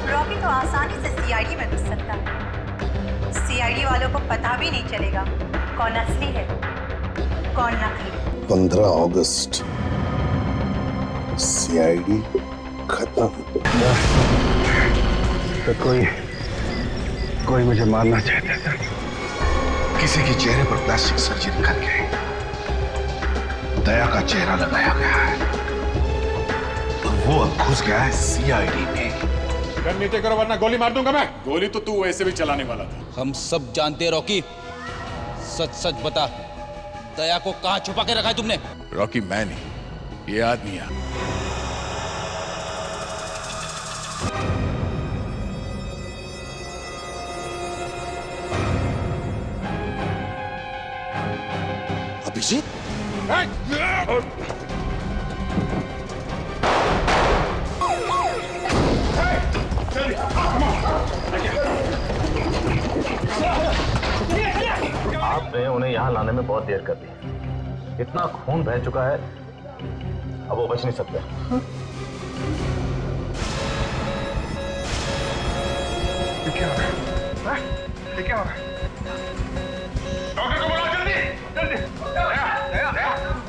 Rocky तो आसानी से सीआईडी में घुस सकता है। सीआईडी वालों को पता भी नहीं चलेगा कौन असली है कौन नकली। 15 अगस्त सीआईडी खत्म। तो कोई मुझे मारना चाहता था। किसी के चेहरे पर प्लास्टिक सर्जरी करके दया का चेहरा लगाया गया है और वो अब घुस गया है सीआईडी में। गन नीचे करो वरना गोली मार दूंगा मैं। गोली तो तू वैसे भी चलाने वाला था। हम सब जानते हैं रॉकी, सच सच बता, दया को कहां छुपा के रखा है तुमने? रॉकी मैं नहीं, ये आदमी है। अभिजीत, आपने उन्हें यहाँ लाने में बहुत देर कर दी। इतना खून बह चुका है, अब वो बच नहीं सकते। ये क्या हो रहा है? ये क्या हो रहा है? डॉक्टर को बुलाओ जल्दी, जल्दी।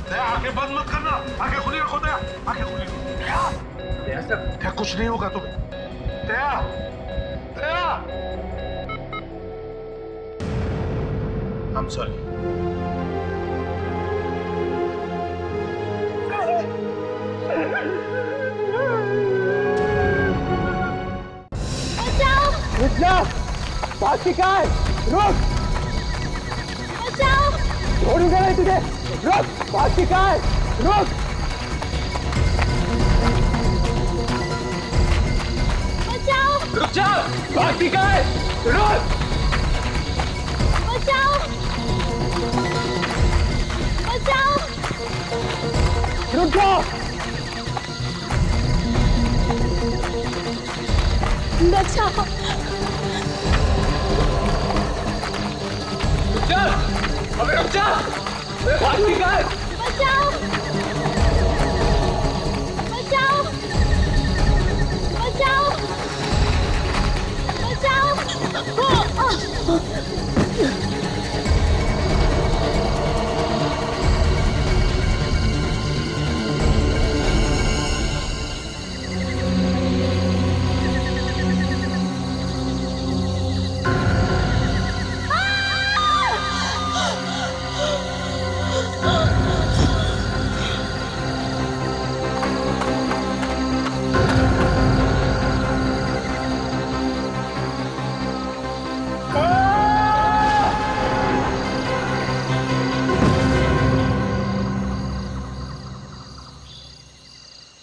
दया, आंखें बंद मत करना। आंखें खुली रखो दया, आंखें खुली रखो। दया, कुछ नहीं होगा तुम्हें। दया, दया। I'm sorry. रुक जा, बात शिकाय, रुक। छोड़ूंगा नहीं तुझे, रुक, बात शिकाय, रुक। रुक जा, बात शिकाय, रुक। रुक जा। बचाओ। रुक जा, अबे रुक जा, बात शिकाय। बचाओ। बचाओ। बचाओ। बचाओ।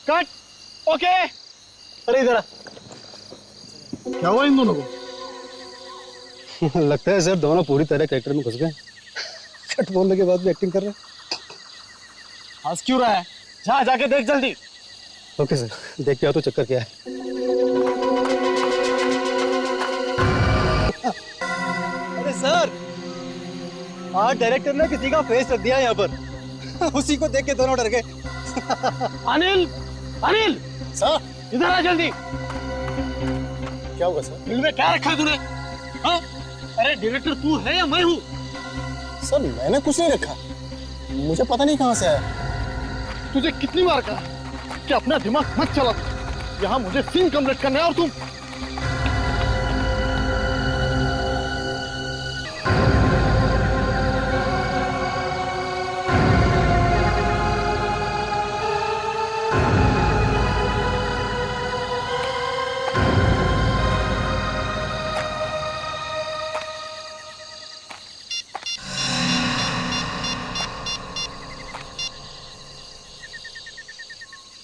Cut, okay. अरे इधर आ। क्या हुआ इन दोनों को? लगता है सर दोनों पूरी तरह कैरेक्टर में घुस गए। कट बोलने के बाद भी एक्टिंग कर रहे हैं। हंस क्यों रहा है? जाके देख जल्दी। ओके सर, देख के आओ तो चक्कर क्या है। अरे सर, आज डायरेक्टर ने किसी का फेस रख दिया यहाँ पर। उसी को देख के दोनों डर गए। अनिल, अनिल सर, इधर आ जल्दी। क्या हुआ सर? दिल में क्या रखा है तूने? हाँ? अरे डायरेक्टर तू है या मैं हूँ? सर मैंने कुछ नहीं रखा, मुझे पता नहीं कहाँ से आया। तुझे कितनी बार कहा कि अपना दिमाग मत चला। यहाँ मुझे सीन कंप्लीट करना है और तुम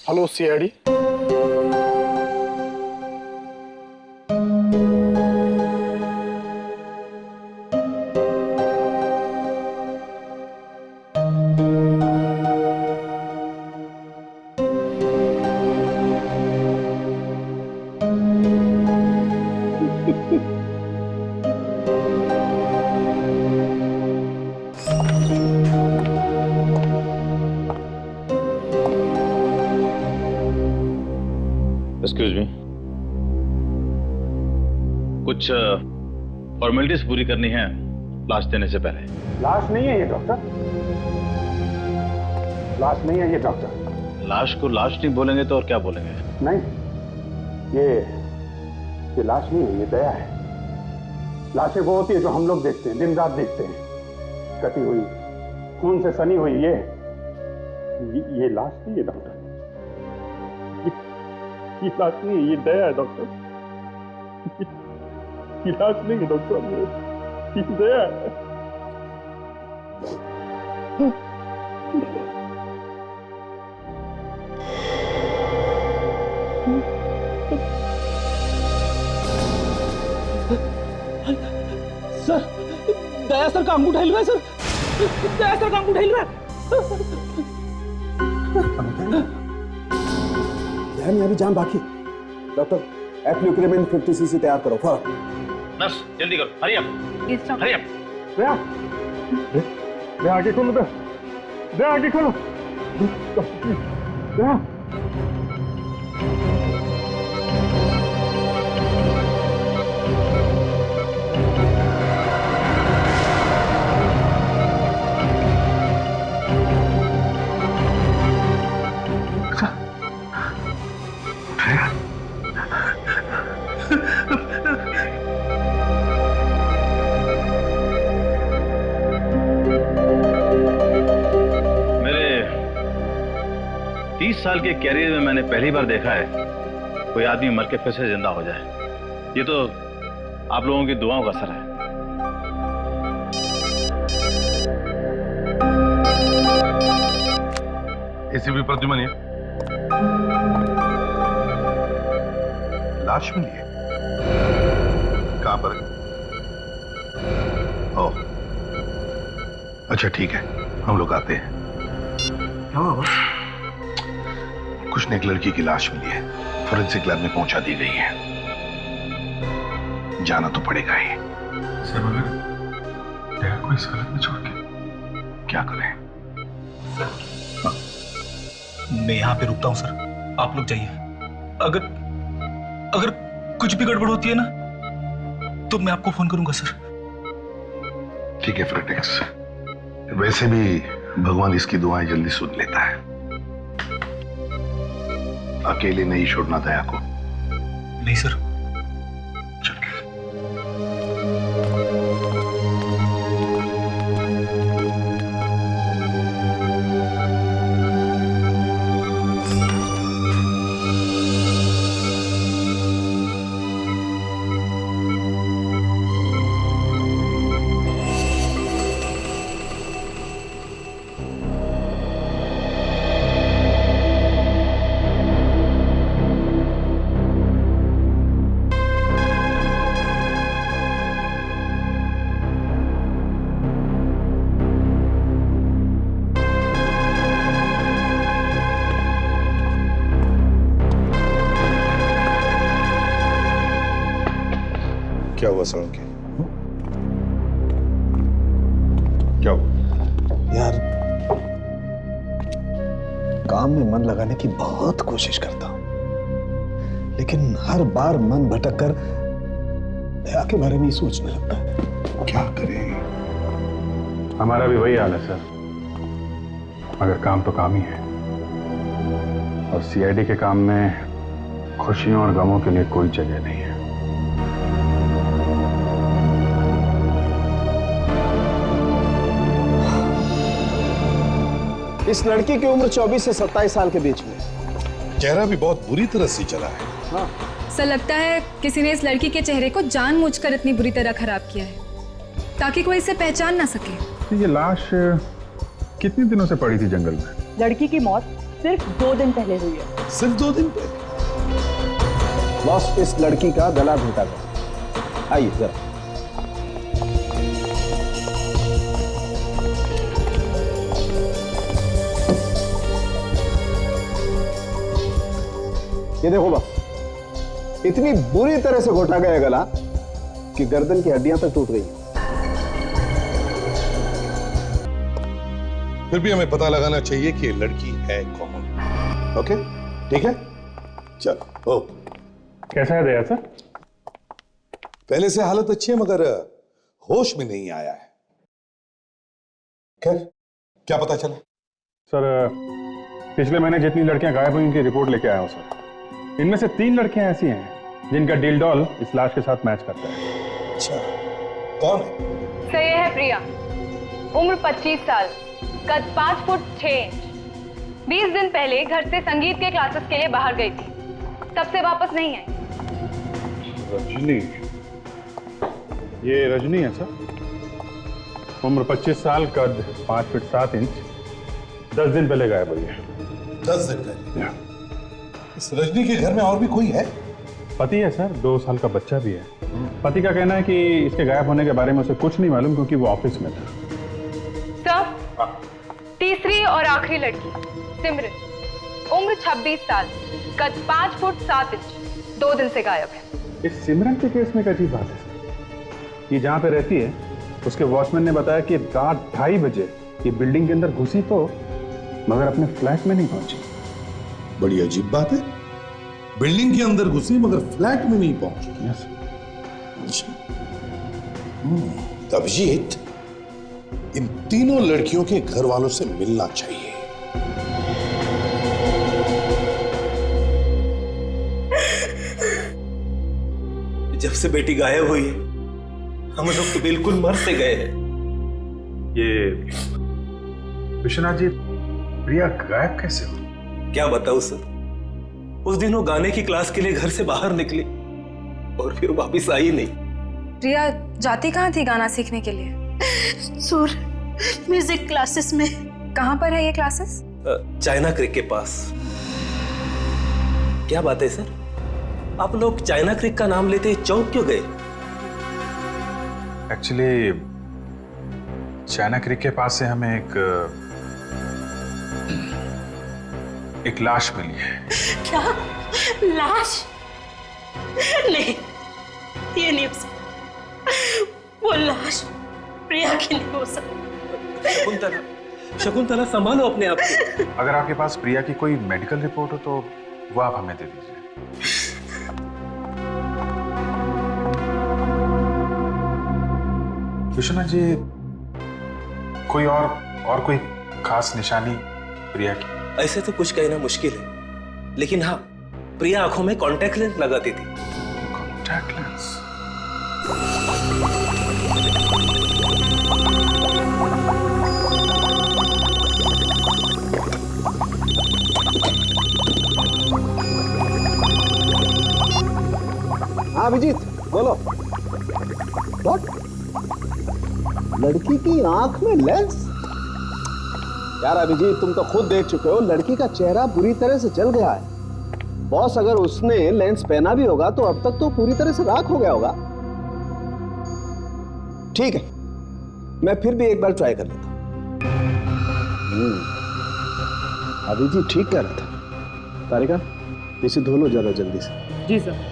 हेलो सीआईडी। Excuse me. कुछ फॉर्मेलिटीज पूरी करनी है लाश देने से पहले। लाश नहीं है ये डॉक्टर, लाश नहीं है ये डॉक्टर। लाश को लाश नहीं बोलेंगे तो और क्या बोलेंगे? नहीं, ये लाश नहीं है, ये दया है। लाशें वो होती है जो हम लोग देखते हैं, दिन रात देखते हैं, कटी हुई, खून से सनी हुई। ये लाश नहीं है डॉक्टर, ये लाश नहीं है, ये दया है डॉक्टर। ये लाश नहीं है डॉक्टर साहब, ये दया है। सर, दया सर का अंगूठा हिल रहा है सर, दया सर का अंगूठा हिल रहा है। ध्यान अभी जान बाकी। डॉक्टर एप्लिक्रेमिन 50 सीसी तैयार करो फौरन। नर्स जल्दी करो, हरी अप, हरी अप। दया, दया आगे खोलो, दया आगे खोलो, दया। मेरे 30 साल के कैरियर में मैंने पहली बार देखा है कोई आदमी मर के फिर से जिंदा हो जाए। ये तो आप लोगों की दुआओं का असर है। एसीपी प्रद्युमन, लाश मिली है? कहां पर? ओह, अच्छा ठीक है, हम लोग आते हैं। क्या हुआ? कुछ ने एक लड़की की लाश मिली है, फोरेंसिक लैब में पहुंचा दी गई है। जाना तो पड़ेगा ही। सर मगर दया को इस हालत में छोड़ के क्या करें? मैं यहाँ पे रुकता हूँ सर, आप लोग जाइए। अगर कुछ भी गड़बड़ होती है ना तो मैं आपको फोन करूंगा सर। ठीक है फ्रेटेक्स, वैसे भी भगवान इसकी दुआएं जल्दी सुन लेता है। अकेले नहीं छोड़ना दया को। नहीं सर। चल के। क्या हुआ सड़क के? क्या हुआ? यार, काम में मन लगाने की बहुत कोशिश करता हूं, लेकिन हर बार मन भटक कर दया के बारे में ही सोचने लगता है। क्या करें? हमारा भी वही हाल है सर, मगर काम तो काम ही है, और सीआईडी के काम में खुशियों और गमों के लिए कोई जगह नहीं है। इस लड़की की उम्र 24 से 27 साल के बीच में। चेहरा भी बहुत बुरी तरह से चला है। हाँ। सर लगता है किसी ने इस लड़की के चेहरे को जानबूझकर इतनी बुरी तरह खराब किया है ताकि कोई इसे पहचान ना सके। ये लाश कितने दिनों से पड़ी थी जंगल में? लड़की की मौत सिर्फ 2 दिन पहले हुई है। सिर्फ 2 दिन पहले? बॉस, इस लड़की का गला घोटा गया। आइए जरा। ये देखो बस, इतनी बुरी तरह से घोटा गया गला कि गर्दन की हड्डियां तक टूट गई। फिर भी हमें पता लगाना चाहिए कि ये लड़की है कौन। ओके, ठीक है, चलो। ओ, कैसा है दया सर? पहले से हालत अच्छी है मगर होश में नहीं आया है। खैर, क्या पता चला? सर, पिछले महीने जितनी लड़कियां गायब हुई उनकी रिपोर्ट लेके आया हूं सर। इनमें से 3 लड़कियां ऐसी हैं जिनका डील डॉल इस लाश के साथ मैच करता है। अच्छा, कौन है? सर ये है प्रिया, उम्र 25 साल, कद 5 फुट 6 इंच। 20 दिन पहले घर से संगीत के क्लासेस के लिए बाहर गई थी, तब से वापस नहीं आई। रजनी, ये रजनी है सर। उम्र 25 साल, कद 5 फुट 7 इंच, 10 दिन पहले गायब हुई है। 10 दिन पहले? इस रजनी के घर में और भी कोई है? पति है सर, 2 साल का बच्चा भी है। पति का कहना है कि इसके गायब होने के बारे में उसे कुछ नहीं मालूम क्योंकि वो ऑफिस में था। सर, तीसरी और आखिरी लड़की सिमरन, उम्र 26 साल, कद 5 फुट 7 इंच, 2 दिन से गायब है। इस सिमरन के केस में एक अजीब बात है सर। ये जहाँ पे रहती है उसके वॉचमैन ने बताया कि रात 2:30 बजे ये बिल्डिंग के अंदर घुसी तो मगर अपने फ्लैट में नहीं पहुंची। बड़ी अजीब बात है, बिल्डिंग के अंदर घुसी मगर फ्लैट में नहीं पहुंची। यस। अभिजीत, इन तीनों लड़कियों के घर वालों से मिलना चाहिए। जब से बेटी गायब हुई है हम लोग तो बिल्कुल मर से गए हैं। ये विश्वनाथ जी, प्रिया गायब कैसे हो? क्या बताऊं सर, उस दिन वो गाने की क्लास के लिए घर से बाहर निकली और फिर वापस आई नहीं। प्रिया जाती कहाँ थी गाना सीखने के लिए? सुर म्यूजिक क्लासेस में। कहाँ पर है ये क्लासेस? चाइना क्रिक के पास। क्या बात है सर, आप लोग चाइना क्रिक का नाम लेते चौंक क्यों गए? एक्चुअली चाइना क्रिक के पास से हमें एक लाश मिली है। क्या? लाश? नहीं, ये नहीं हो सकता। वो लाश प्रिया की नहीं हो सकती। शकुंतला संभालो अपने आप को। अगर आपके पास प्रिया की कोई मेडिकल रिपोर्ट हो तो वो आप हमें दे दीजिए। विश्वनाथ जी, कोई और कोई खास निशानी प्रिया की? ऐसे तो कुछ कहना मुश्किल है, लेकिन हाँ, प्रिया आंखों में कॉन्टैक्ट लेंस लगाती थी। Contact lens? हाँ अभिजीत, बोलो। व्हाट? लड़की की आंख में लेंस? यार अभिजीत, तुम तो खुद देख चुके हो, लड़की का चेहरा बुरी तरह से जल गया है। बॉस, अगर उसने लेंस पहना भी होगा तो अब तक तो पूरी तरह से राख हो गया होगा। ठीक है, मैं फिर भी एक बार ट्राई कर लेता हूं। अभिजीत ठीक कह रहा था। तारिका, इसे धो लो जरा जल्दी से। जी सर।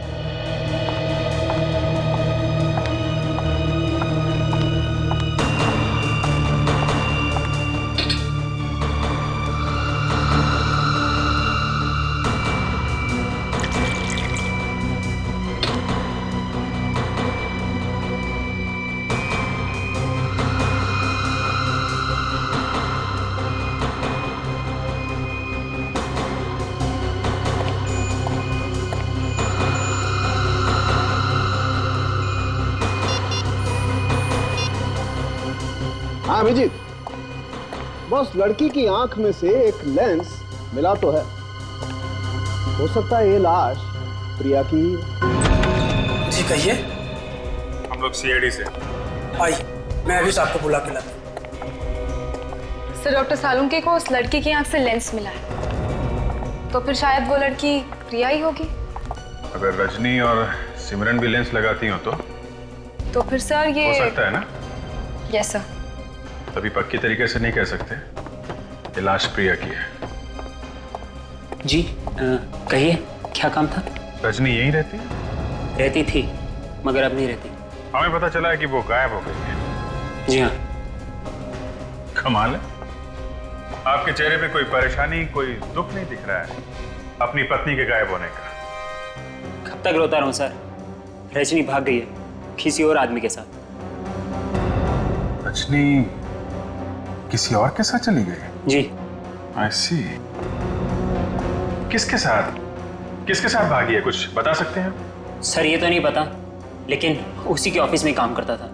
हाँ अभिजीत, बस लड़की की आंख में से एक लेंस मिला तो है। हो सकता है ये लाश प्रिया की। जी कहिए। हम लोग सीआईडी से। आई, मैं अभी आपको बुला के लाता हूं। सर, डॉक्टर सालुंके को उस लड़की की आंख से लेंस मिला है, तो फिर शायद वो लड़की प्रिया ही होगी। अगर रजनी और सिमरन भी लेंस लगाती हो तो फिर सर ये हो सकता है ना? Yes sir. तभी पक्की तरीके से नहीं कह सकते ये लाश प्रिया की है। जी कहिए, क्या काम था? रजनी यहीं रहती है? रहती थी मगर अब नहीं रहती। हमें पता चला है कि वो गायब हो गई है। जी हाँ। कमाल है, आपके चेहरे पे कोई परेशानी, कोई दुख नहीं दिख रहा है अपनी पत्नी के गायब होने का। कब तक रोता रहूं सर? रजनी भाग गई है, किसी और आदमी के साथ। रजनी किसी और के साथ चली गई? जी। आई सी। किसके साथ? किसके साथ भागी है, कुछ बता सकते हैं? सर ये तो नहीं पता, लेकिन उसी के ऑफिस में काम करता था।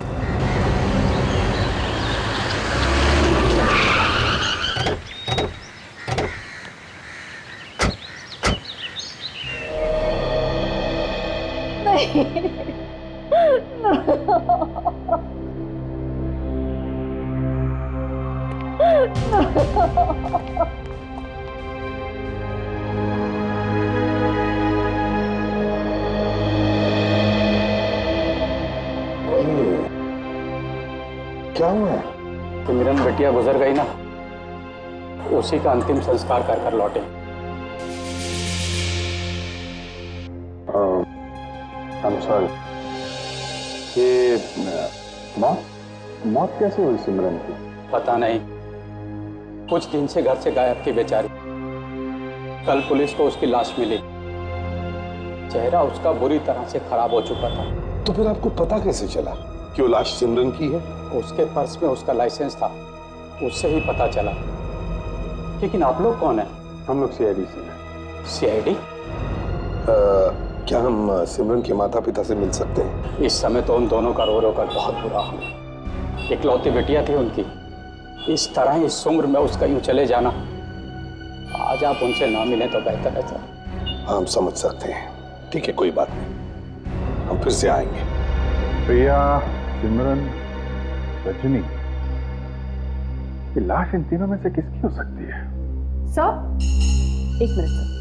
क्या हुआ? सिमरन बिटिया गुजर गई ना, उसी का अंतिम संस्कार कर कर लौटे। I'm sorry। ये मौत कैसे हुई सिमरन की? पता नहीं, कुछ दिन से घर से गायब थी बेचारी। कल पुलिस को उसकी लाश मिली, चेहरा उसका बुरी तरह से खराब हो चुका था। तो फिर आपको पता कैसे चला कि वो लाश सिमरन की है? उसके पर्स में उसका लाइसेंस था, उससे ही पता चला। लेकिन आप लोग कौन है? हम लोग सीआईडी से हैं। सीआईडी? क्या हम सिमरन के माता पिता से मिल सकते हैं? इस समय तो उन दोनों का रो रो कर बहुत बुरा हाल है। इकलौती बेटिया थी उनकी, इस तरह इस उम्र में उसका यूं चले जाना, आज आप उनसे ना मिले तो बेहतर है सर। हम समझ सकते हैं, ठीक है, कोई बात नहीं, हम फिर से आएंगे। प्रिया, सिमरन, रजनी, ये लाश इन तीनों में से किसकी हो सकती है? सर एक मिनट सर।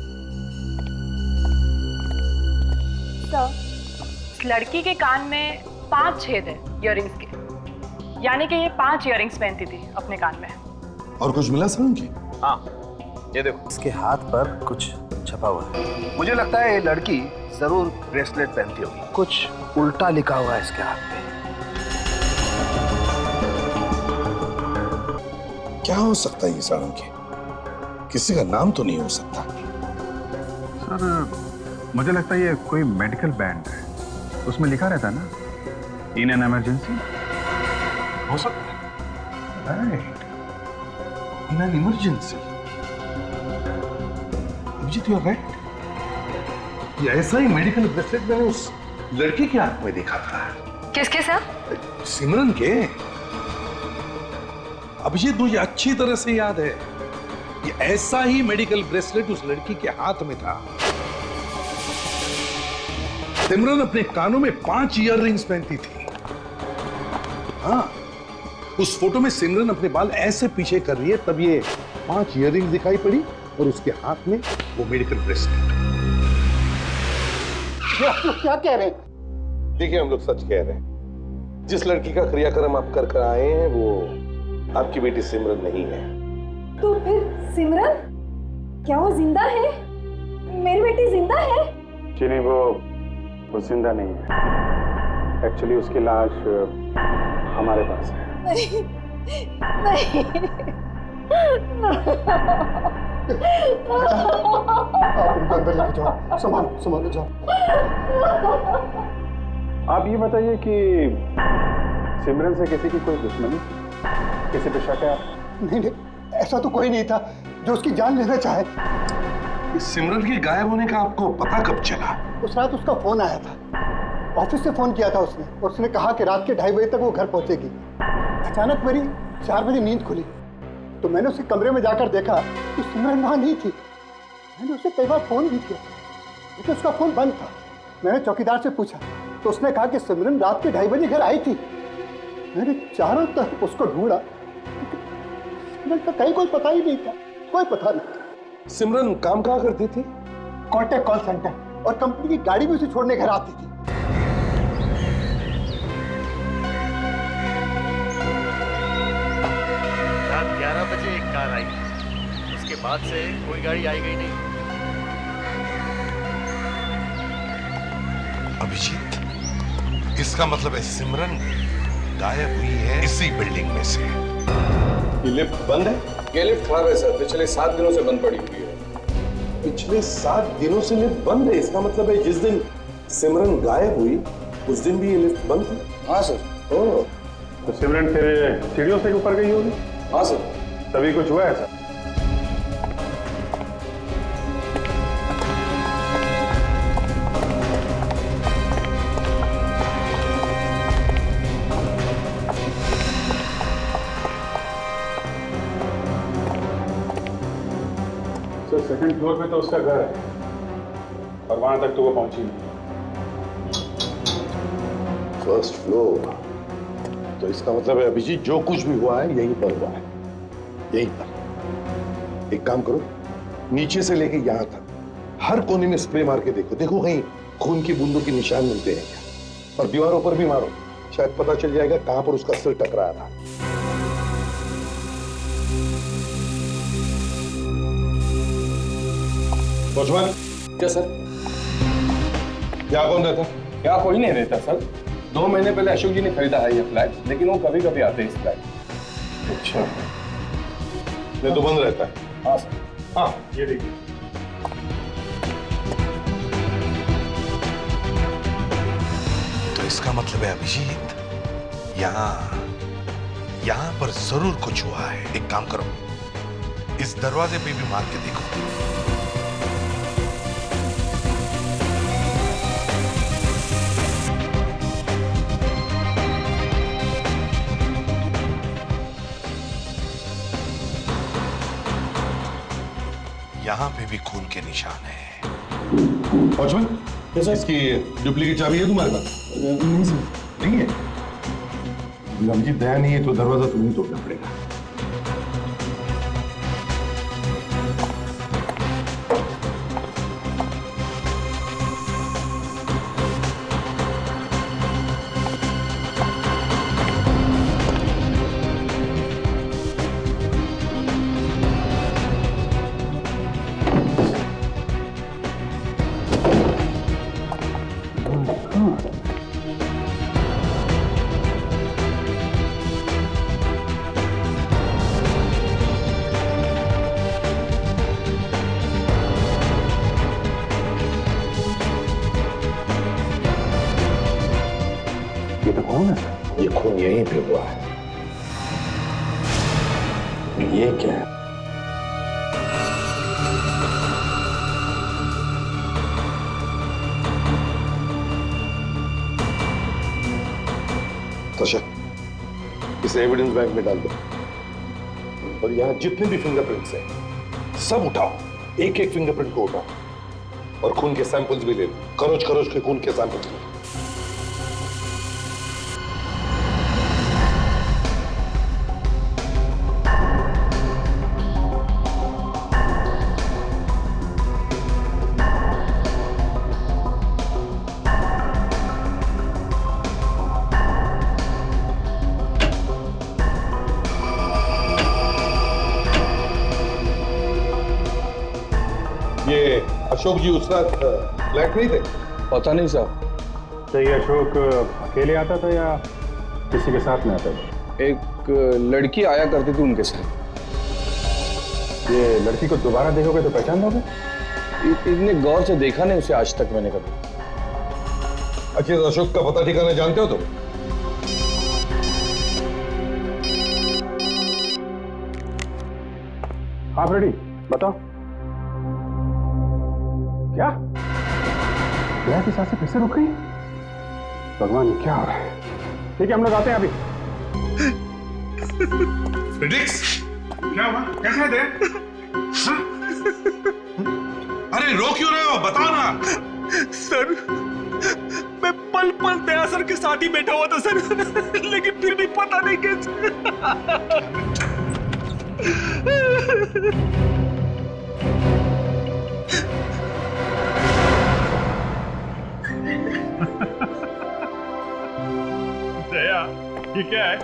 इस लड़की के कान में 5 छेद है इयररिंग्स के, यानी कि ये 5 इयररिंग्स पहनती थी अपने कान में। और कुछ मिला सर उनकी? हाँ, ये देखो, इसके हाथ पर कुछ छपा हुआ है। मुझे लगता है ये लड़की जरूर ब्रेसलेट पहनती होगी। कुछ उल्टा लिखा हुआ है इसके हाथ पे। क्या हो सकता है ये सारंगी? किसी का नाम तो नहीं हो सकता। सर मुझे लगता है ये कोई मेडिकल बैंड है, उसमें लिखा रहता है ना, इन एन इमरजेंसी। हो सकता है, right, in an emergency. Abhijit you are right. ये ऐसा ही मेडिकल ब्रेसलेट मैंने उस लड़की के हाथ में देखा था। किसके साथ? सिमरन के। अभिजीत मुझे अच्छी तरह से याद है, ये ऐसा ही मेडिकल ब्रेसलेट उस लड़की के हाथ में था। सिमरन अपने कानों में 5 इयररिंग्स पहनती थी। हाँ, उस फोटो में सिमरन अपने बाल ऐसे पीछे कर रही है, तब ये 5 इयररिंग्स दिखाई पड़ी और उसके हाथ में वो मेडिकल ब्रेसलेट। ये आप लोग क्या कह रहे हैं? देखिए, हम लोग सच कह रहे हैं। जिस लड़की का क्रियाक्रम आप कर आए हैं वो आपकी बेटी सिमरन नहीं है। तो फिर सिमरन, क्या वो जिंदा है? मेरी बेटी जिंदा है? जी नहीं, वो जिंदा नहीं है। एक्चुअली उसकी लाश हमारे पास है। नहीं, नहीं। आप उनको अंदर लेके जाओ, संभालो जाओ। आप ये बताइए कि सिमरन से किसी की कोई दुश्मनी, किसी पे शक है? नहीं, ऐसा तो कोई नहीं था जो उसकी जान लेना चाहे। इस सिमरन के गायब होने का आपको पता कब चला? उस रात उसका फोन आया था, ऑफिस से फोन किया था उसने, और उसने कहा कि रात के 2:30 बजे तक वो घर पहुंचेगी। अचानक मेरी 4 बजे नींद खुली, तो मैंने उसके कमरे में जाकर देखा तो सिमरन वहां नहीं थी। मैंने उसे कई बार फोन भी किया, लेकिन उसका फोन बंद था। मैंने चौकीदार से पूछा तो उसने कहा कि सिमरन रात के 2:30 बजे घर आई थी। मैंने चारों तरफ उसको ढूंढा, सिमरन का कहीं कोई पता ही नहीं था, कोई पता नहीं। सिमरन काम कहाँ करती थी? कॉन्टैक्ट कॉल सेंटर, और कंपनी की गाड़ी भी उसे छोड़ने घर आती थी। रात 11 बजे एक कार आई, उसके बाद से कोई गाड़ी आई गई नहीं। अभिजीत, इसका मतलब है सिमरन गायब हुई है इसी बिल्डिंग में से। ये लिफ्ट बंद है? ये लिफ्ट खराब है सर, पिछले 7 दिनों से बंद पड़ी हुई है। पिछले 7 दिनों से लिफ्ट बंद है? इसका मतलब है जिस दिन सिमरन गायब हुई उस दिन भी ये लिफ्ट बंद थी? हाँ सर। ओह, तो सिमरन तेरे सीढ़ियों से ऊपर गई होगी? हाँ सर। तभी कुछ हुआ है सर? सर सेकंड फ्लोर पे तो उसका घर है और वहां तक तो वो पहुंची नहीं। फर्स्ट फ्लोर, तो इसका मतलब है अभिजीत जो कुछ भी हुआ है यहीं पर हुआ है, यहीं पर। एक काम करो, नीचे से लेके यहां तक हर कोने में स्प्रे मार के देखो, देखो कहीं खून की बूंदों के निशान मिलते हैं क्या। और दीवारों पर भी मारो, शायद पता चल जाएगा कहां पर उसका सिर टकराया था। वॉचमैन। क्या सर? यहाँ कौन रहता? यहाँ कोई नहीं रहता सर। 2 महीने पहले अशोक जी ने खरीदा है ये फ्लैट, लेकिन वो कभी कभी आते हैं इस फ्लैट। अच्छा, नहीं तो बंद रहता है? हाँ सर। हाँ, ये देखिए। तो इसका मतलब है अभिजीत यहाँ पर जरूर कुछ हुआ है। एक काम करो, इस दरवाजे पे भी मार के देखो। यहाँ पे भी खून के निशान है। वॉचमैन, इसकी डुप्लीकेट चाबी है तुम्हारे पास? नहीं सर। नहीं है? अभिजीत दया नहीं है तो दरवाजा तुम्हें तोड़ना पड़ेगा। ये खून यहीं पे हुआ है। ये क्या है? तोशा, इसे एविडेंस बैंक में डाल दो और यहां जितने भी फिंगरप्रिंट्स हैं सब उठाओ, एक एक फिंगरप्रिंट को उठाओ और खून के सैंपल्स भी ले लो, खरोच खरोच के खून के सैंपल्स लो। ये अशोक जी उस रात फ्लैट नहीं थे? पता नहीं साहब। तो ये अशोक अकेले आता था या किसी के साथ में आता था? एक लड़की आया करती थी उनके साथ। ये लड़की को दोबारा देखोगे तो पहचान लोगे? इतने गौर से देखा नहीं उसे आज तक मैंने कभी। अच्छा, तो अशोक का पता ठिकाना जानते हो तुम? हाँ फ्रेडी, बताओ। क्या दया की सांसें फिर से रुक गई? भगवान, क्या हो रहा है? ठीक है, हम लोग आते हैं अभी। फ्रेडिक्स, क्या हुआ? कैसे है दया? हाँ? अरे रो क्यों रहे हो? बताओ ना। सर, मैं पल पल दया सर के साथ ही बैठा हुआ था सर, लेकिन फिर भी पता नहीं कैसे। दया, ये क्या है?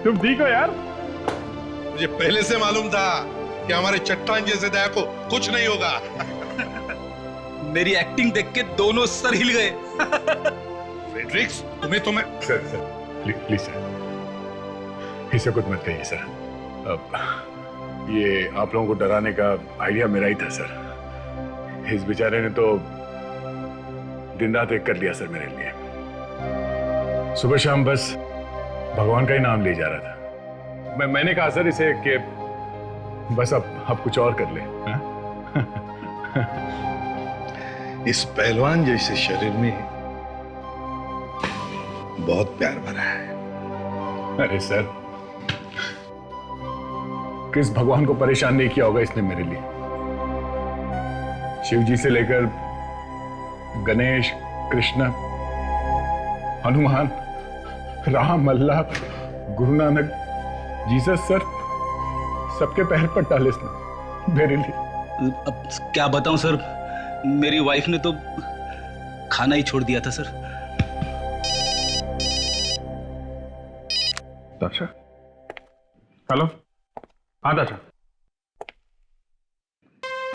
तुम ठीक हो यार? मुझे पहले से मालूम था कि हमारे चट्टान जैसे दया को कुछ नहीं होगा। मेरी एक्टिंग देख के दोनों सर हिल गए। फ्रेडरिक्स, तुम्हें सर प्लीज सर, इसे कुछ मत कहिए सर। अब ये आप लोगों को डराने का आइडिया मेरा ही था सर। इस बेचारे ने तो दिन रात एक कर लिया सर मेरे लिए। सुबह शाम बस भगवान का ही नाम ले जा रहा था। मैंने कहा सर इसे कि बस अब कुछ और कर ले। इस पहलवान जैसे शरीर में बहुत प्यार भरा है। अरे सर, किस भगवान को परेशान नहीं किया होगा इसने मेरे लिए। शिव जी से लेकर गणेश, कृष्ण, हनुमान, राम, अल्लाह, गुरु नानक, जीसस सर, सबके पैर पर डाले इसने मेरे लिए। अब क्या बताऊं सर, मेरी वाइफ ने तो खाना ही छोड़ दिया था सर। दाशा, हेलो। हाँ दाशा,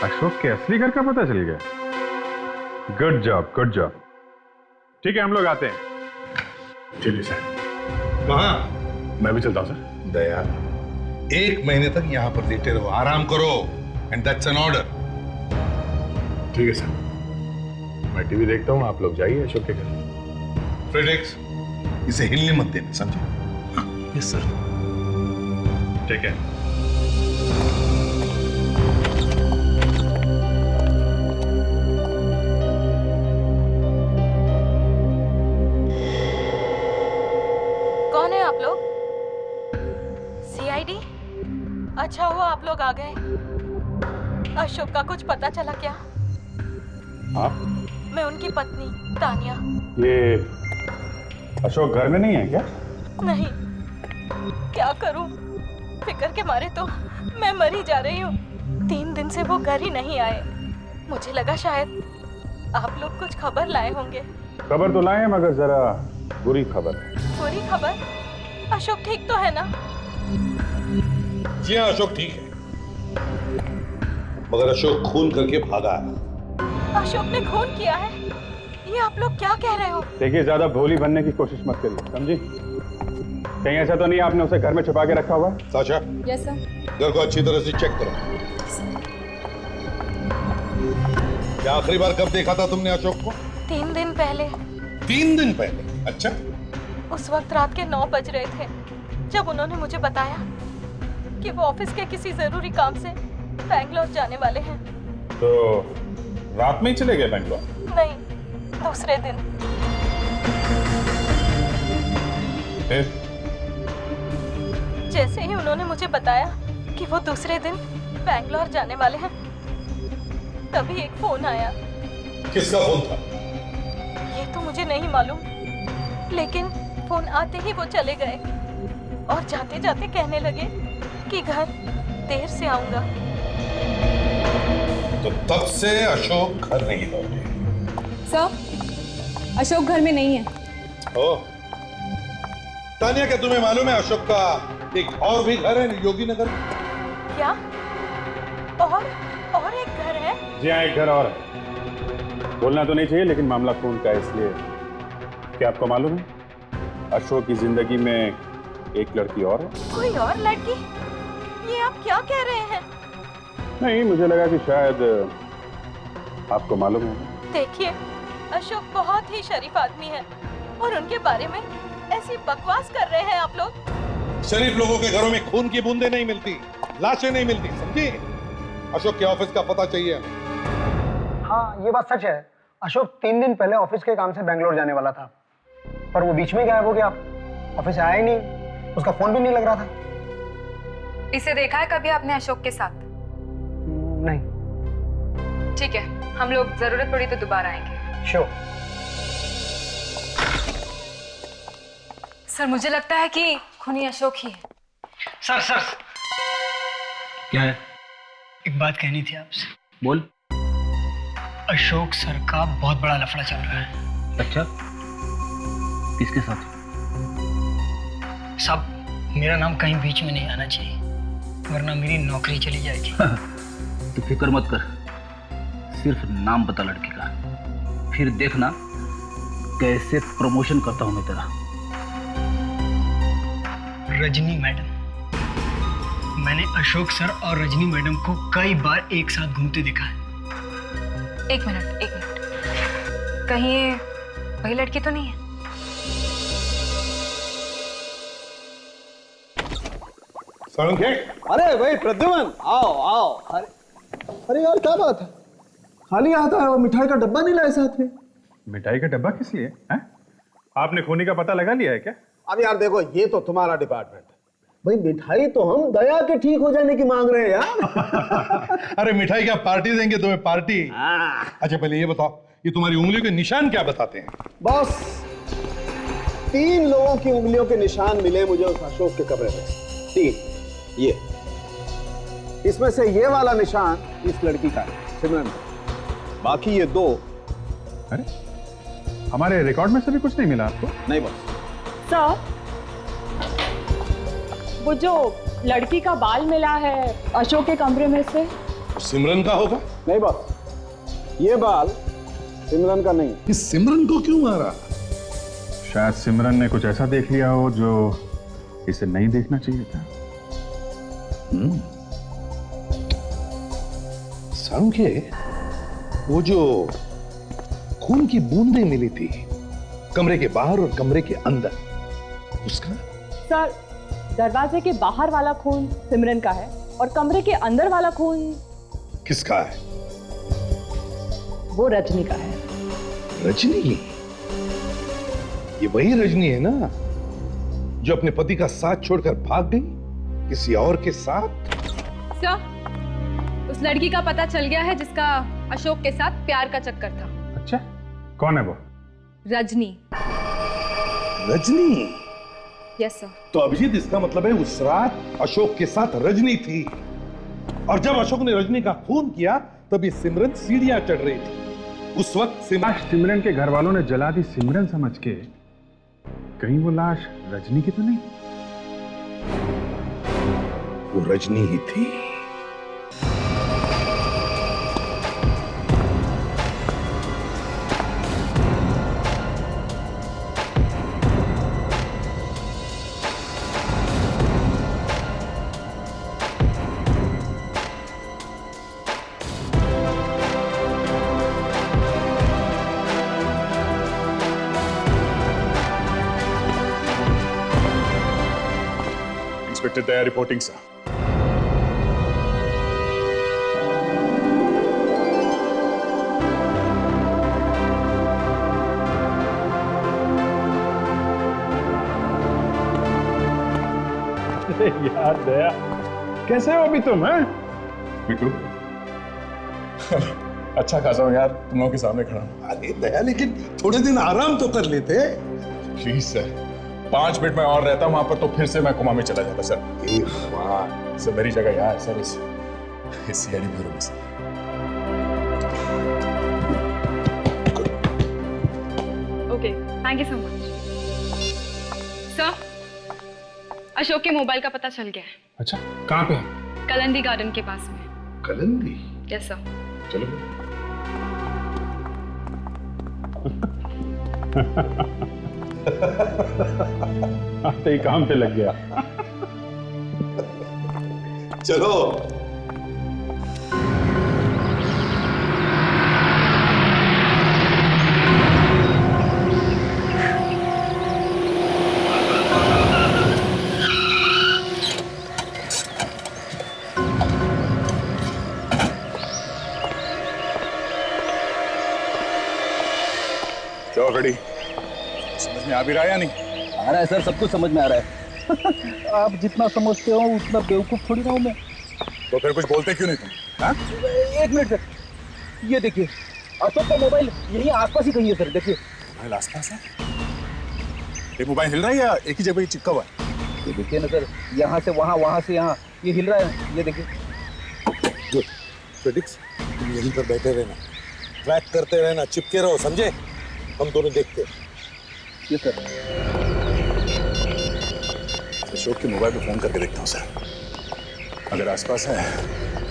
अशोक के असली घर का पता चल गया। Good job, good job. ठीक है, हम लोग आते हैं। चलिए सर। कहाँ? मैं भी चलता हूँ सर। दया, 1 महीने तक यहाँ पर लेटे रहो, आराम करो, एंड दैट्स एन ऑर्डर। ठीक है सर, मैं टीवी देखता हूँ, आप लोग जाइए अशोक के घर। फ्रेडेक्स, इसे हिलने मत देना, समझे? Yes sir. ठीक है। कौन है आप लोग? सीआईडी? अच्छा हुआ आप लोग आ गए। अशोक का कुछ पता चला क्या? हाँ? मैं उनकी पत्नी तानिया। ये अशोक घर में नहीं है क्या? नहीं, क्या करूं? फिक्र के मारे तो मैं मर ही जा रही हूँ। 3 दिन से वो घर ही नहीं आए। मुझे लगा शायद आप लोग कुछ खबर लाए होंगे। खबर तो लाए हैं, मगर जरा बुरी खबर है। बुरी खबर? अशोक ठीक तो है ना? जी हाँ, अशोक ठीक है, मगर अशोक खून करके भागा है। अशोक ने खून किया है? ये आप लोग क्या कह रहे हो? देखिए, ज्यादा भोली बनने की कोशिश मत करिए, समझी? कहीं ऐसा तो नहीं आपने उसे घर में छुपा के रखा हुआ? Sasha, yes sir. घर को अच्छी तरह से चेक करो। क्या आखिरी बार कब देखा था तुमने अशोक को? 3 दिन पहले। 3 दिन पहले? अच्छा। उस वक्त रात के 9 बज रहे थे जब उन्होंने मुझे बताया कि वो ऑफिस के किसी जरूरी काम से बैंगलोर जाने वाले हैं। तो रात में ही चले गए बैंगलोर? नहीं, दूसरे दिन। जैसे ही उन्होंने मुझे बताया कि वो दूसरे दिन बैंगलोर जाने वाले हैं, तभी एक फोन आया। किसका फोन था? ये तो मुझे नहीं मालूम, लेकिन फोन आते ही वो चले गए और जाते जाते कहने लगे कि घर देर से आऊंगा। तो तब से अशोक घर नहीं लौटे। सर, अशोक घर में नहीं है। ओह, तानिया, क्या तुम्हें मालूम है अशोक का एक और भी घर है योगी नगर में? क्या? और एक घर है? जी हाँ, एक घर और है। बोलना तो नहीं चाहिए, लेकिन मामला खून का है, इसलिए। क्या आपको मालूम है अशोक की जिंदगी में एक लड़की और है? कोई और लड़की? ये आप क्या कह रहे हैं? नहीं, मुझे लगा कि शायद आपको मालूम है। देखिए, अशोक बहुत ही शरीफ आदमी है और उनके बारे में ऐसी बकवास कर रहे हैं आप लोग। शरीफ लोगों के घरों में खून की बूंदें नहीं मिलती, लाशें नहीं मिलती, समझी? अशोक के ऑफिस का पता चाहिए हमें। हाँ, ये बात सच है। अशोक 3 दिन पहले ऑफिस के काम से बैंगलोर जाने वाला था, पर वो बीच में गायब हो गया। ऑफिस आया ही नहीं, उसका फोन भी नहीं लग रहा था। इसे देखा है कभी आपने अशोक के साथ? नहीं। ठीक है, हम लोग जरूरत पड़ी तो दोबारा आएंगे। श्योर। सर, मुझे लगता है कि खूनी अशोक ही है। सर, क्या है? एक बात कहनी थी आपसे। बोल। अशोक सर का बहुत बड़ा लफड़ा चल रहा है। अच्छा, किसके साथ? साहब, मेरा नाम कहीं बीच में नहीं आना चाहिए, वरना मेरी नौकरी चली जाएगी। तू फिक्र मत कर, सिर्फ नाम बता लड़की का, फिर देखना कैसे प्रमोशन करता हूं मैं तेरा। रजनी मैडम। मैंने अशोक सर और रजनी मैडम को कई बार एक साथ घूमते देखा है। एक मिनट। कहीं ये वही लड़की तो नहीं है? अरे भाई प्रद्युमन, आओ आओ। अरे यार क्या बात है, खाली आता है, वो मिठाई का डब्बा नहीं लाए साथ में? मिठाई का डब्बा किस लिए हैं? आपने खूनी का पता लगा लिया है क्या? अब यार देखो, ये तो तुम्हारा डिपार्टमेंट है भाई। मिठाई तो हम दया के ठीक हो जाने की मांग रहे हैं यार। अरे मिठाई क्या पार्टी देंगे तुम्हें, पार्टी? अच्छा पहले ये बताओ, ये तुम्हारी उंगलियों के निशान क्या बताते हैं? बॉस, 3 लोगों की उंगलियों के निशान मिले मुझे उस अशोक के कमरे में। 3। ये इसमें से ये वाला निशान इस लड़की का है, सिमरन का। बाकी ये 2। अरे हमारे रिकॉर्ड में से भी कुछ नहीं मिला आपको? नहीं बॉस। सर, वो जो लड़की का बाल मिला है अशोक के कमरे में से, सिमरन का होगा? नहीं बॉस, ये बाल सिमरन का नहीं। इस सिमरन को क्यों मारा? शायद सिमरन ने कुछ ऐसा देख लिया हो जो इसे नहीं देखना चाहिए था। सांख्य, वो जो खून की बूंदें मिली थी कमरे के बाहर और कमरे के अंदर, उसका? सर, दरवाजे के बाहर वाला खून सिमरन का है और कमरे के अंदर वाला खून किसका है? वो रजनी का है। रजनी? ये वही रजनी है ना जो अपने पति का साथ छोड़कर भाग गई किसी और के साथ? सर, उस लड़की का पता चल गया है जिसका अशोक के साथ प्यार का चक्कर था। अच्छा, कौन है वो? रजनी। रजनी? Yes sir. तो अभिजीत, इसका मतलब है उस रात अशोक के साथ रजनी थी, और जब अशोक ने रजनी का खून किया तब ये सिमरन सीढ़ियां चढ़ रही थी। उस वक्त सिमरन के घर वालों ने जला दी सिमरन समझ के। कहीं वो लाश रजनी की तो नहीं? वो रजनी ही थी। इंस्पेक्टर दया रिपोर्टिंग सर। यार दया, कैसे हो अभी तुम? हैं बिल्कुल अच्छा खासा हूं यार, तुम लोगों के सामने खड़ा हूं। अरे दया, लेकिन थोड़े दिन आराम तो कर लेते। प्लीज सर, 5 मिनट में और रहता वहां पर तो फिर से मैं कोमा में चला जाता सर। सर मेरी जगह यहाँ है सर, इस सीआईडी ब्यूरो में sir. Okay, thank you so much. Sir, Ashok के मोबाइल का पता चल गया है। अच्छा, कहाँ पे? कलंदी गार्डन के पास में। कलंदी? Yes sir. चलो। आते ही काम पे लग गया। चलो। क्या खड़ी? समझ में आ भी रहा है या नहीं? आ रहा है सर, सब कुछ समझ में आ रहा है। आप जितना समझते हो उतना बेवकूफ थोड़ी ना हूं मैं। तो फिर कुछ बोलते क्यों नहीं तुम? हाँ? 1 मिनट सर, ये देखिए अशोक का मोबाइल यही आसपास ही कहीं है सर। देखिए मोबाइल आसपास है? ये मोबाइल हिल रहा है या एक ही जगह ही चिपका हुआ है? ये देखिए ना सर, यहाँ से वहाँ, वहाँ से यहाँ, ये हिल रहा है। ये देखिए। गुड। फेलिक्स, तुम यहीं पर बैठे रहना, ट्रैक करते रहना, चिपके रहो, समझे? हम दोनों देखते हैं। ये सर। अशोक के मोबाइल पे फोन करके देखता हूँ सर। अगर आसपास है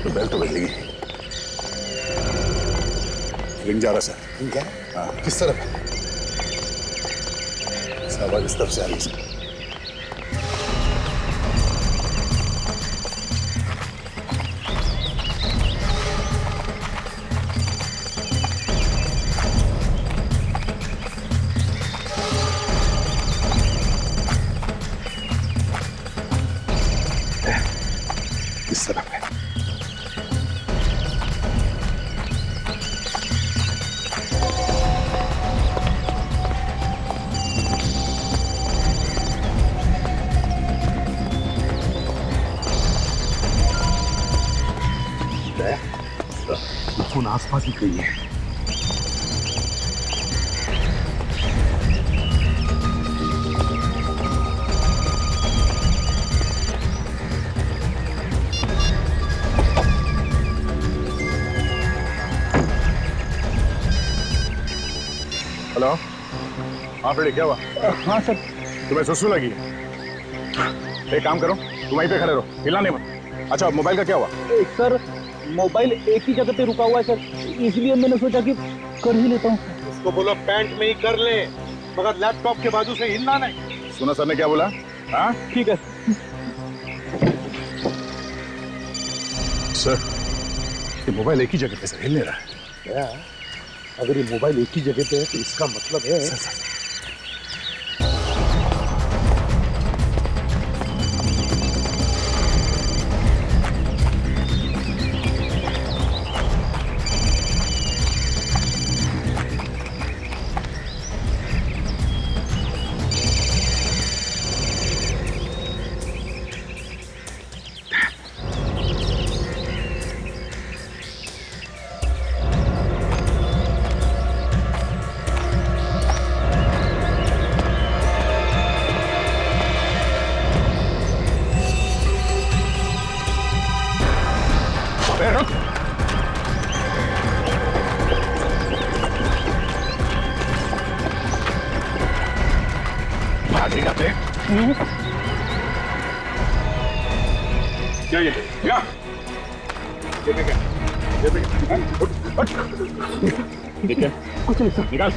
तो बेल तो बजेगी। रिंग जा रहा सर। रिंग जा रहा? हाँ। किस तरफ है? आवाज इस तरफ से आ रही है सर। फोन आसपास ही कहीं है। हेलो, हाँ फ्रेडी, क्या हुआ? हाँ सर। तुम्हें सुसु लगी है? एक काम करो, तुम वहीं पे खड़े रहो, हिलना नहीं मत। अच्छा, मोबाइल का क्या हुआ? सर मोबाइल एक ही जगह पे रुका हुआ है सर, इसलिए मैंने सोचा कि कर ही लेता हूँ। उसको बोलो पैंट में ही कर ले, मगर लैपटॉप के बाजू से हिलना नहीं। सुना सर ने क्या बोला? हाँ ठीक है सर, ये मोबाइल एक ही जगह पे सर हिल नहीं रहा है। क्या? अगर ये मोबाइल एक ही जगह पे है तो इसका मतलब है सर। क्या ये? क्या? देखिए, कुछ नहीं सर। निकाल।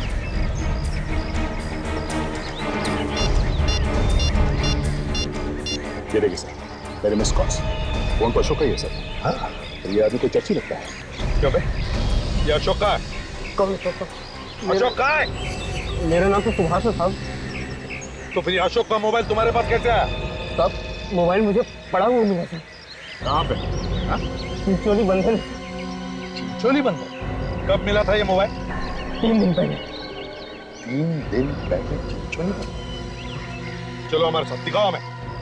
ये देखिए सर, मेरे मिस कॉल्स। फोन तो अशोक का ही है सर। हाँ, ये आदमी कोई चर्ची लगता है। क्यों बे? ये अशोक का है। कौन? अशोक का है? मेरा नाम तो सुभाष है साहब। तो फिर अशोक का मोबाइल तुम्हारे पास कैसे आया? साहब मोबाइल मुझे पड़ा हुआ मिला सर। कहाँ पे? हाँ? चिंचोली बंधन। चिंचोली बंधन? कब मिला था ये मोबाइल? 3 दिन पहले। 3 दिन पहले चिंचोली बंधन? चलो हमारे साथ, दिखाओ हमें।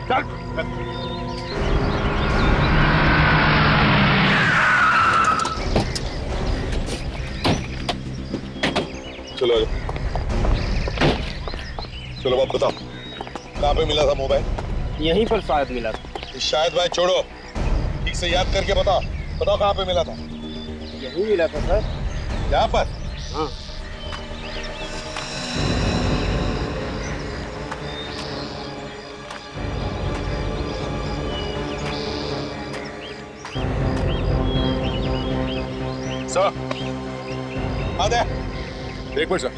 चल। चलो चलो बाप बताओ, कहाँ पे मिला था मोबाइल? यहीं पर शायद मिला था। शायद भाई छोड़ो, ठीक से याद करके बताओ। बताओ कहाँ पे मिला था? यहीं मिला था सर। यहाँ पर? हाँ। सर, आ दे। एक मिनट सर।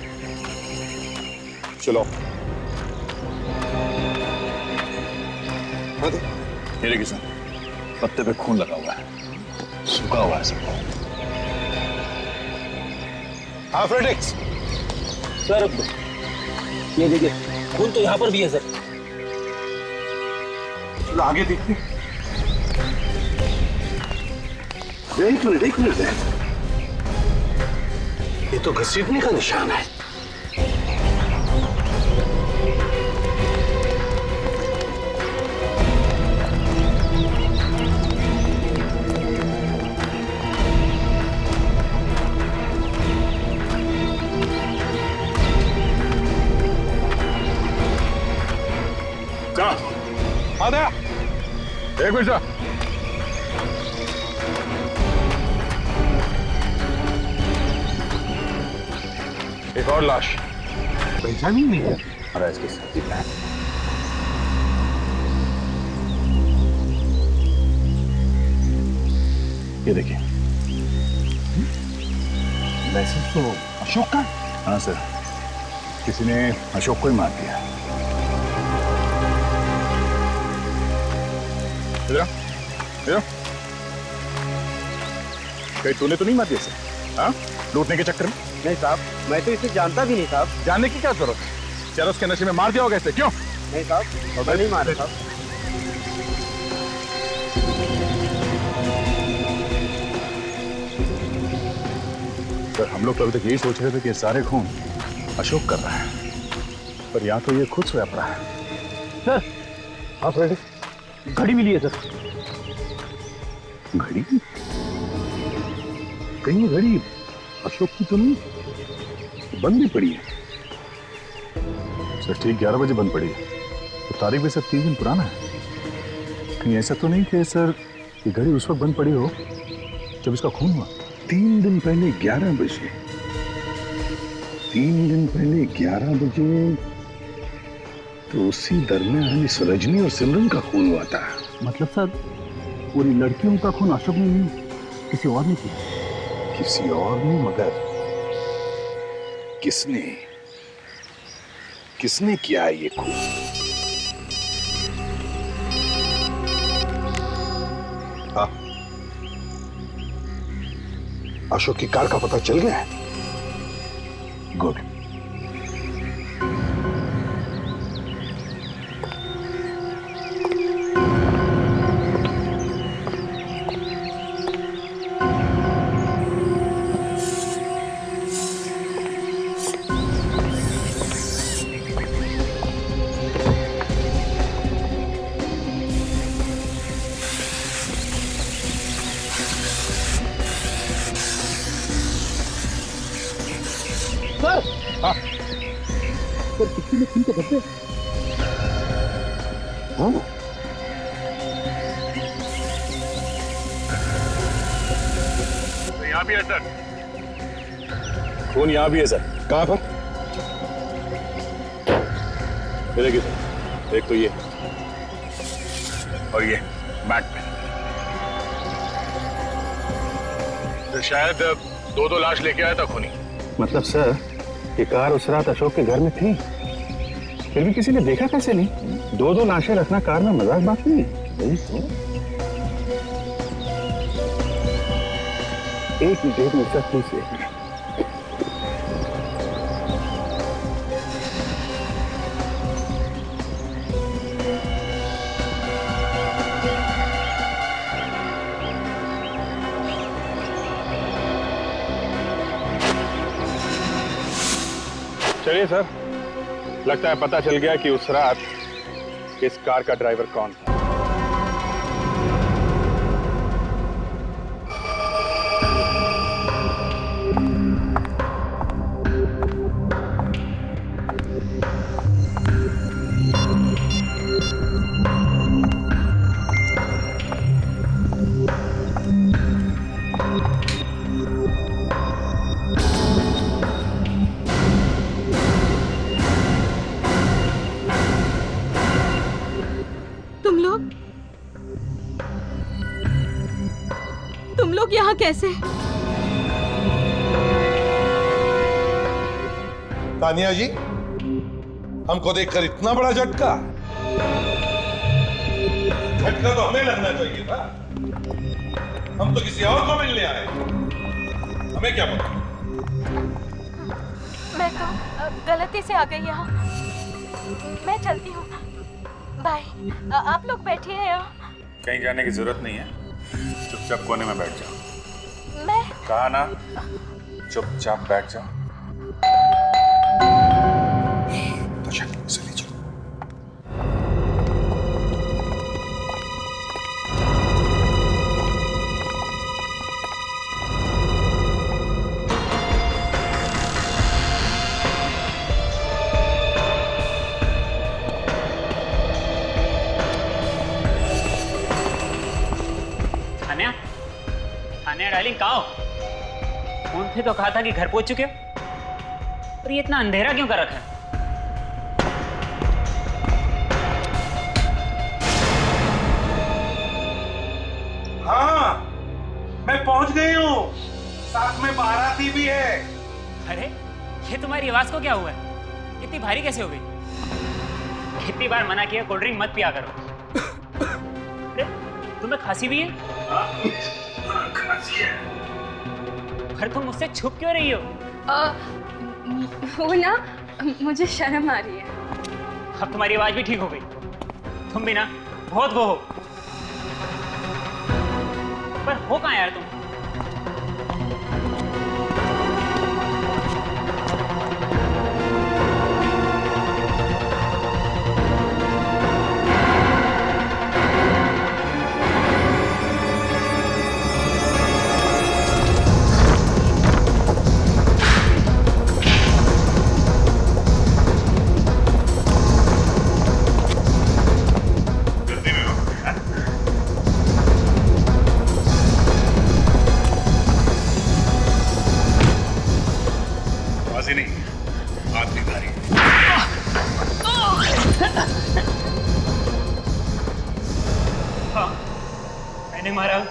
चलो। ये देखिए सर, पत्ते पे खून लगा हुआ है, सूखा हुआ है सब। हाँ फ्रेडिक्स। सर ये देखिए, खून तो यहाँ पर भी है सर। चलो आगे देखते। एक मिनट। ये तो घसीटने का निशान है। आधा। एक मिनट सर। एक और लाश पहचानी नहीं है। अरे इसके साथ ही है। ये देखिए, मैसेज तो अशोक का? हाँ सर, किसी ने अशोक को ही मार दिया। इधर कहीं तूने तो नहीं मार दिया सर? हाँ, लूटने के चक्कर में? नहीं साहब, मैं तो इसे जानता भी नहीं साहब। जानने की क्या जरूरत है? चलो उसके नशे में मार दिया होगा इसे, क्यों? नहीं साहब, मैं नहीं मारा साहब। सर हम लोग तो अभी तक यही सोच रहे थे कि ये सारे खून अशोक कर रहा है, पर यहाँ तो ये खुद सोया पड़ा है। सर, हाँ फ्रेडी, घड़ी मिली है सर। घड़ी? कहीं ये घड़ी अशोक की तो नहीं, बंद भी पड़ी है। सर ठीक 11 बजे बंद पड़ी है, तो तारीख भी सर 3 दिन पुराना है। कहीं ऐसा तो नहीं कि सर ये घड़ी उस वक्त बंद पड़ी हो जब इसका खून हुआ? 3 दिन पहले 11 बजे, 3 दिन पहले 11 बजे तो उसी दरमियान इस रजनी और सिमरन का खून हुआ था। मतलब सर पूरी लड़कियों का खून अशोक ने नहीं, किसी और ने किया? किसी और ने, मगर किसने किसने किया है ये खून? हाँ, अशोक की कार का पता चल गया है? गुड। सर किसी ने खून के धब्बे? हाँ, तो यहाँ भी है सर। खून यहाँ भी है सर। कहाँ पर? ये देखिए सर, एक तो ये और ये मैट पे। तो शायद 2-2 लाश लेके आया था खूनी। मतलब सर ये कार उस रात अशोक के घर में थी, फिर भी किसी ने देखा कैसे नहीं? 2-2 लाशें रखना कार में मजाक बात नहीं है। एक मिनट सर प्लीज। चलिए सर, लगता है पता चल गया कि उस रात इस कार का ड्राइवर कौन था। तुम लोग यहाँ कैसे? तानिया जी, हमको देखकर इतना बड़ा झटका? झटका तो हमें लगना चाहिए था। हम तो किसी और को मिलने आए, हमें क्या पता? मैं तो गलती से आ गई यहाँ। मैं चलती हूँ। बाय। आप लोग बैठिए यहाँ। कहीं जाने की जरूरत नहीं है, चुपचाप कोने में बैठ जाओ। मैं कहा ना, चुपचाप बैठ जाओ। अच्छा, चलिए चलो। डार्लिंग कहाँ हो? फोन पे तो कहा था कि घर पहुंच चुके हो, और ये इतना अंधेरा क्यों कर रखा है? हाँ, मैं पहुंच गई हूँ, साथ में बाराती भी है। अरे ये तुम्हारी आवाज को क्या हुआ है? इतनी भारी कैसे हो गई? कितनी बार मना किया कोल्ड ड्रिंक मत पिया करो। अरे तुम्हें खांसी भी है? खांसी है। पर तुम मुझसे छुप क्यों रही हो? वो ना, मुझे शर्म आ रही है। अब तुम्हारी आवाज भी ठीक हो गई। तुम भी ना बहुत वो हो। पर हो कहाँ यार तुम?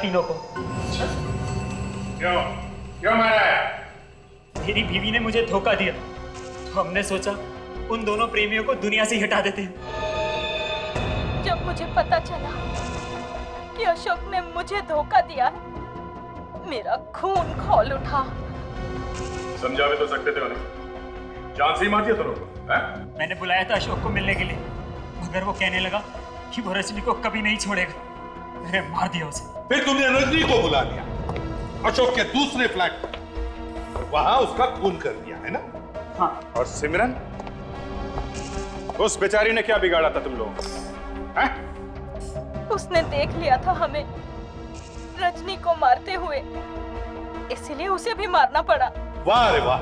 तीनों को। क्यों क्यों मारा है? मेरी बीवी ने मुझे धोखा दिया, तो हमने सोचा उन दोनों प्रेमियों को दुनिया से ही हटा देते हैं। जब मुझे पता चला कि अशोक ने मुझे धोखा दिया है, मेरा खून खौल उठा। समझा भी तो सकते थे उन्हें, जान से ही मार दिया दोनों को, हैं? मैंने बुलाया था अशोक को मिलने के लिए, मगर वो कहने लगा कि वो रजनी को कभी नहीं छोड़ेगा। मैंने मार दिया उसे। फिर तुमने रजनी को बुला लिया अशोक के दूसरे फ्लैट पर, वहां उसका खून कर दिया है ना? हाँ। और सिमरन, उस बेचारी ने क्या बिगाड़ा था तुम लोगों को, हैं? उसने देख लिया था हमें रजनी को मारते हुए, इसलिए उसे भी मारना पड़ा। वाह रे वाह,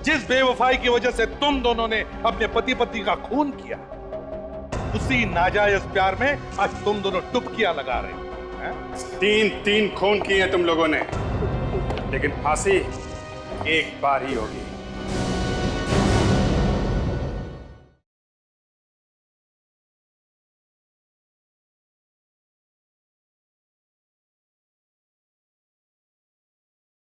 जिस बेवफाई की वजह से तुम दोनों ने अपने पति पत्नी का खून किया, उसी नाजायज प्यार में आज तुम दोनों डुबकियां लगा रहे हो, हैं? 3 खून किए तुम लोगों ने, लेकिन फांसी एक बार ही होगी।